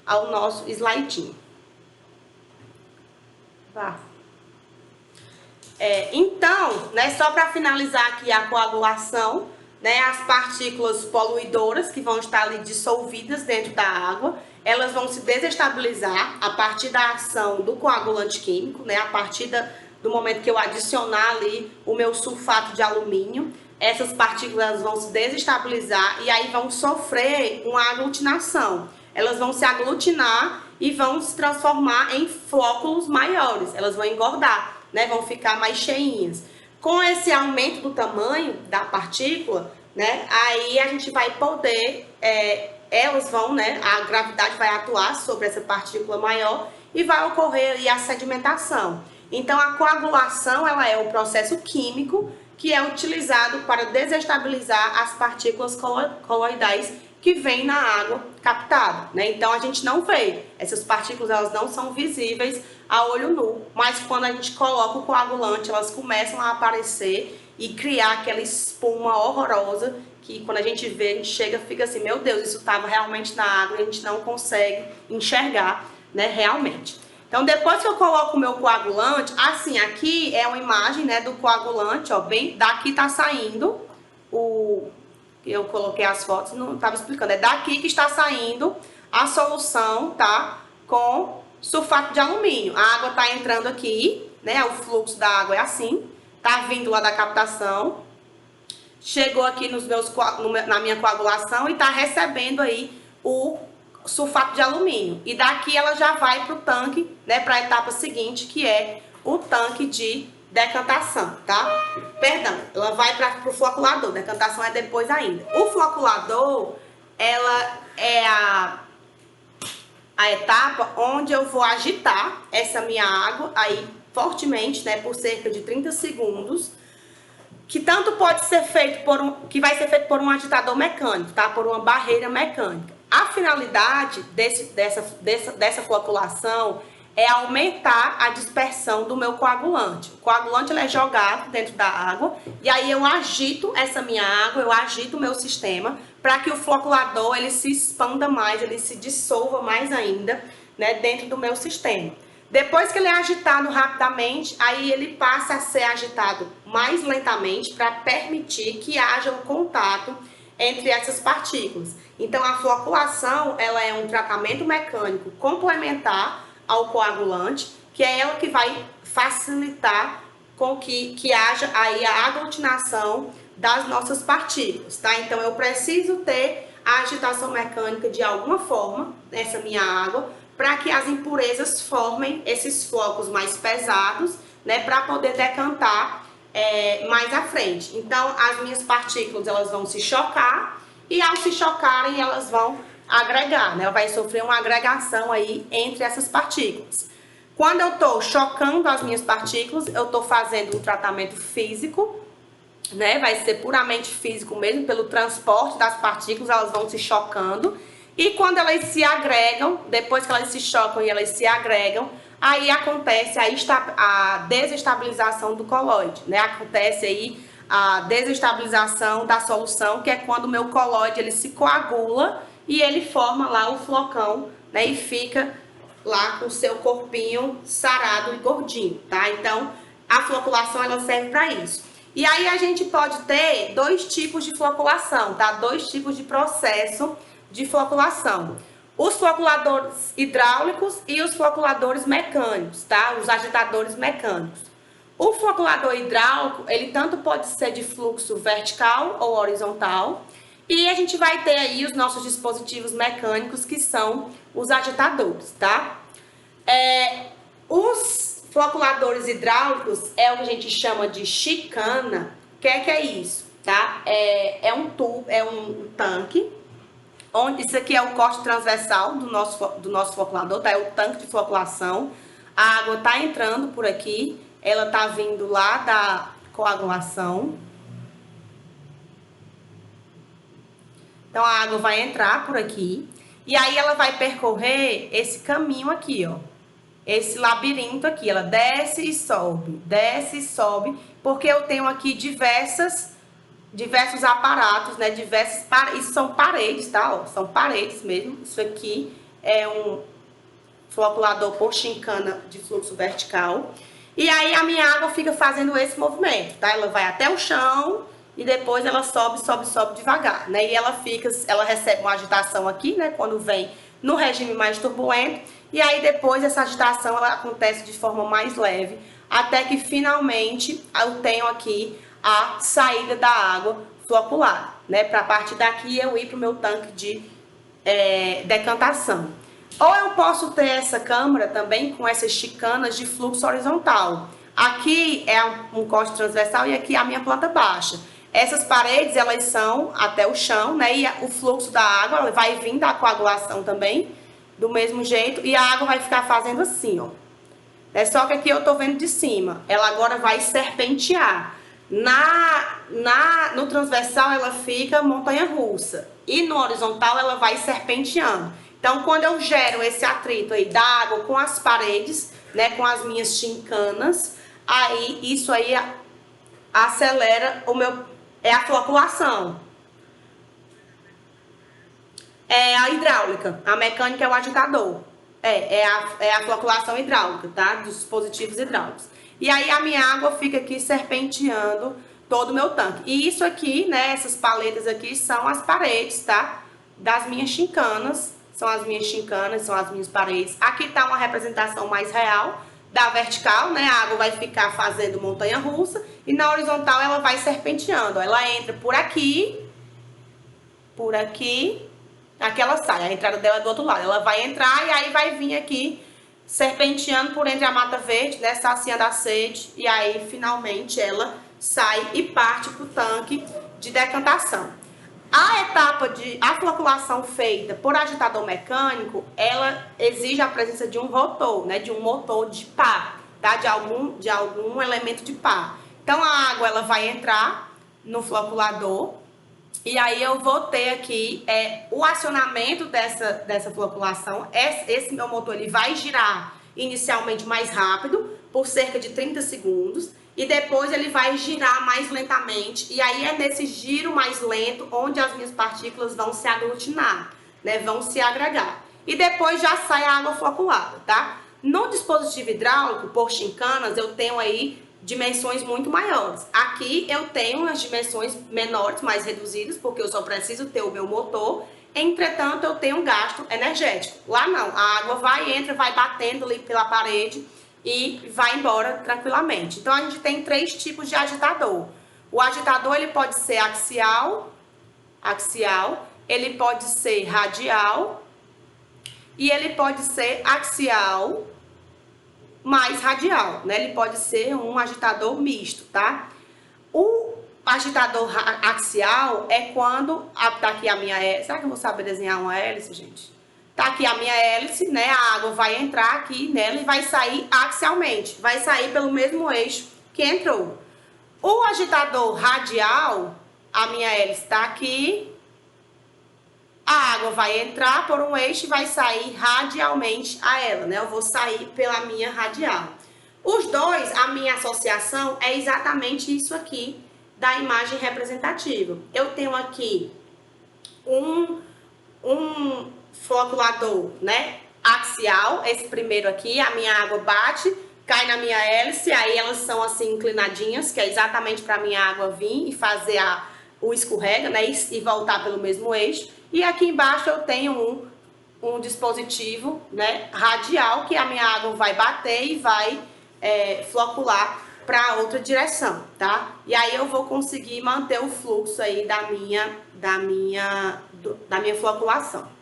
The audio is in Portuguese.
ao nosso slidinho. Vá. Então, né, só para finalizar aqui a coagulação, né, as partículas poluidoras que vão estar ali dissolvidas dentro da água, elas vão se desestabilizar a partir da ação do coagulante químico, né, a partir do momento que eu adicionar ali o meu sulfato de alumínio. Essas partículas vão se desestabilizar e aí vão sofrer uma aglutinação. Elas vão se aglutinar e vão se transformar em flóculos maiores, elas vão engordar, né, vão ficar mais cheinhas. Com esse aumento do tamanho da partícula, né, aí a gente vai poder, elas vão, né, a gravidade vai atuar sobre essa partícula maior e vai ocorrer ali a sedimentação. Então a coagulação, ela é o processo químico que é utilizado para desestabilizar as partículas coloidais que vem na água captada, né? Então a gente não vê, essas partículas elas não são visíveis a olho nu, mas quando a gente coloca o coagulante, elas começam a aparecer e criar aquela espuma horrorosa que quando a gente vê, a gente chega, fica assim, meu Deus, isso estava realmente na água e a gente não consegue enxergar, né, realmente. Então depois que eu coloco o meu coagulante, assim, aqui é uma imagem, né, do coagulante, ó, bem, daqui tá saindo eu coloquei as fotos, não estava explicando, é daqui que está saindo a solução, tá? Com sulfato de alumínio. A água tá entrando aqui, né? O fluxo da água é assim, tá vindo lá da captação, chegou aqui na minha coagulação e tá recebendo aí o sulfato de alumínio. E daqui ela já vai pro tanque, né? Para a etapa seguinte, que é o tanque de decantação, tá? Perdão, ela vai para o floculador, decantação é depois ainda. O floculador, ela é a etapa onde eu vou agitar essa minha água aí fortemente, né, por cerca de 30 segundos, que tanto pode ser feito que vai ser feito por um agitador mecânico, tá? Por uma barreira mecânica. A finalidade dessa floculação é aumentar a dispersão do meu coagulante. O coagulante ele é jogado dentro da água e aí eu agito essa minha água, eu agito o meu sistema para que o floculador ele se expanda mais, ele se dissolva mais ainda, né, dentro do meu sistema. Depois que ele é agitado rapidamente, aí ele passa a ser agitado mais lentamente para permitir que haja um contato entre essas partículas. Então a floculação ela é um tratamento mecânico complementar ao coagulante, que é ela que vai facilitar com que haja aí a aglutinação das nossas partículas, tá? Então eu preciso ter a agitação mecânica de alguma forma nessa minha água para que as impurezas formem esses flocos mais pesados, né, para poder decantar mais à frente. Então as minhas partículas elas vão se chocar e ao se chocarem elas vão agregar, né? Vai sofrer uma agregação aí entre essas partículas. Quando eu estou chocando as minhas partículas, eu estou fazendo um tratamento físico, né? Vai ser puramente físico mesmo, pelo transporte das partículas, elas vão se chocando. E quando elas se agregam, depois que elas se chocam e elas se agregam, aí acontece a desestabilização do colóide, né? Acontece aí a desestabilização da solução, que é quando o meu colóide ele se coagula e ele forma lá o flocão, né? E fica lá com o seu corpinho sarado e gordinho, tá? Então, a floculação ela serve para isso. E aí a gente pode ter dois tipos de floculação, tá? Dois tipos de processo de floculação. Os floculadores hidráulicos e os floculadores mecânicos, tá? Os agitadores mecânicos. O floculador hidráulico, ele tanto pode ser de fluxo vertical ou horizontal, e a gente vai ter aí os nossos dispositivos mecânicos, que são os agitadores, tá? Os floculadores hidráulicos é o que a gente chama de chicana. O que é isso, tá? É um tanque, onde isso aqui é o corte transversal do nosso floculador, tá? É o tanque de floculação. A água tá entrando por aqui, ela tá vindo lá da coagulação. Então a água vai entrar por aqui e aí ela vai percorrer esse caminho aqui, ó. Esse labirinto aqui, ela desce e sobe, porque eu tenho aqui diversos aparatos, né? Isso são paredes, tá? Ó, são paredes mesmo. Isso aqui é um floculador por chincana de fluxo vertical. E aí a minha água fica fazendo esse movimento, tá? Ela vai até o chão e depois ela sobe, sobe, sobe devagar, né? E ela recebe uma agitação aqui, né? Quando vem no regime mais turbulento. E aí depois essa agitação ela acontece de forma mais leve, até que finalmente eu tenho aqui a saída da água floculada, né? Para a partir daqui eu ir para o meu tanque de decantação. Ou eu posso ter essa câmara também com essas chicanas de fluxo horizontal. Aqui é um corte transversal e aqui é a minha planta baixa. Essas paredes, elas são até o chão, né? E o fluxo da água vai vir da coagulação também, do mesmo jeito. E a água vai ficar fazendo assim, ó. É só que aqui eu tô vendo de cima. Ela agora vai serpentear. No transversal, ela fica montanha-russa. E no horizontal, ela vai serpenteando. Então, quando eu gero esse atrito aí da água com as paredes, né, com as minhas chincanas, aí isso aí acelera a floculação. É a hidráulica, a mecânica é o agitador. É a floculação hidráulica, tá? Dos dispositivos hidráulicos. E aí a minha água fica aqui serpenteando todo o meu tanque. E isso aqui, né, essas paletas aqui são as paredes, tá? Das minhas chincanas. São as minhas chincanas, são as minhas paredes. Aqui tá uma representação mais real da vertical, né? A água vai ficar fazendo montanha-russa e na horizontal ela vai serpenteando. Ela entra por aqui, aqui ela sai. A entrada dela é do outro lado. Ela vai entrar e aí vai vir aqui serpenteando por entre a mata verde, né? Saciando a sede. E aí, finalmente, ela sai e parte pro tanque de decantação. A etapa de floculação feita por agitador mecânico, ela exige a presença de um rotor, né, de um motor de pá, tá, de algum elemento de pá. Então a água ela vai entrar no floculador e aí eu vou ter aqui o acionamento dessa floculação. Esse meu motor ele vai girar inicialmente mais rápido, por cerca de 30 segundos. E depois ele vai girar mais lentamente. E aí é nesse giro mais lento onde as minhas partículas vão se aglutinar, né? Vão se agregar. E depois já sai a água floculada, tá? No dispositivo hidráulico, por chincanas, eu tenho aí dimensões muito maiores. Aqui eu tenho as dimensões menores, mais reduzidas, porque eu só preciso ter o meu motor. Entretanto, eu tenho um gasto energético. Lá não, a água entra, vai batendo ali pela parede e vai embora tranquilamente. Então a gente tem 3 tipos de agitador. O agitador ele pode ser axial, ele pode ser radial e ele pode ser axial mais radial, né? Ele pode ser um agitador misto, tá? O agitador axial é quando tá aqui a minha hélice. Será que eu vou saber desenhar uma hélice, gente? Tá aqui a minha hélice, né? A água vai entrar aqui nela e vai sair axialmente. Vai sair pelo mesmo eixo que entrou. O agitador radial, a minha hélice tá aqui. A água vai entrar por um eixo e vai sair radialmente a ela, né? Eu vou sair pela minha radial. Os dois, a minha associação é exatamente isso aqui da imagem representativa. Eu tenho aqui um floculador, né, axial, esse primeiro aqui, a minha água bate, cai na minha hélice, aí elas são assim inclinadinhas, que é exatamente para a minha água vir e fazer o escorrega, né, e voltar pelo mesmo eixo. E aqui embaixo eu tenho um dispositivo, né, radial, que a minha água vai bater e vai flocular para outra direção, tá? E aí eu vou conseguir manter o fluxo aí da minha floculação.